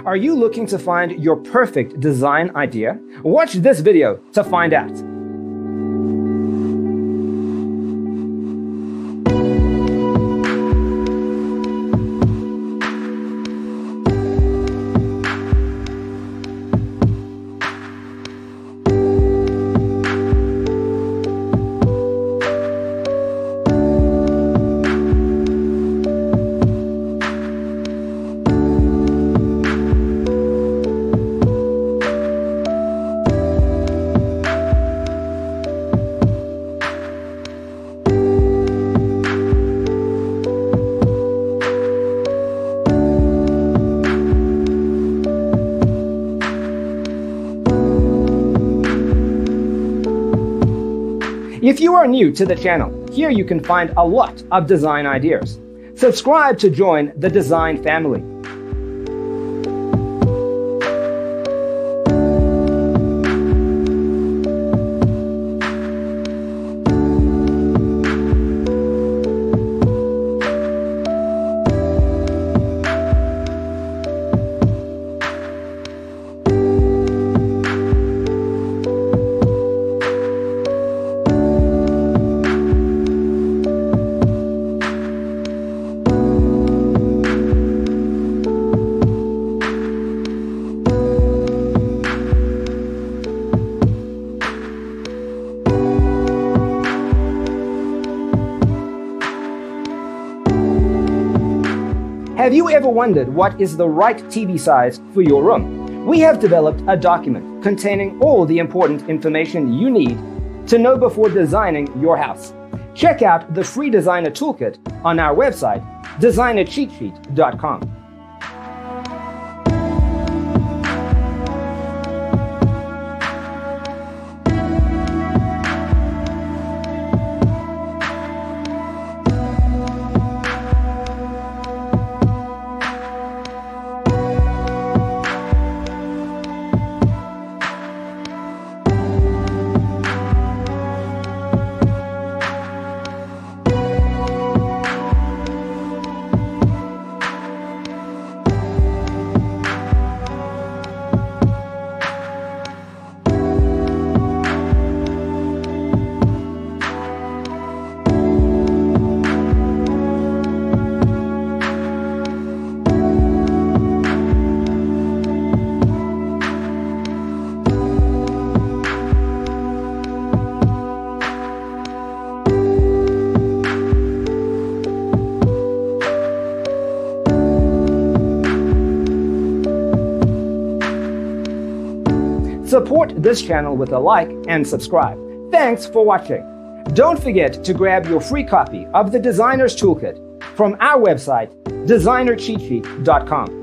Are you looking to find your perfect design idea? Watch this video to find out. If you are new to the channel, here you can find a lot of design ideas. Subscribe to join the design family. Have you ever wondered what is the right TV size for your room? We have developed a document containing all the important information you need to know before designing your house. Check out the free designer toolkit on our website, designercheatsheet.com. Support this channel with a like and subscribe. Thanks for watching. Don't forget to grab your free copy of the Designer's Toolkit from our website, designercheatsheet.com.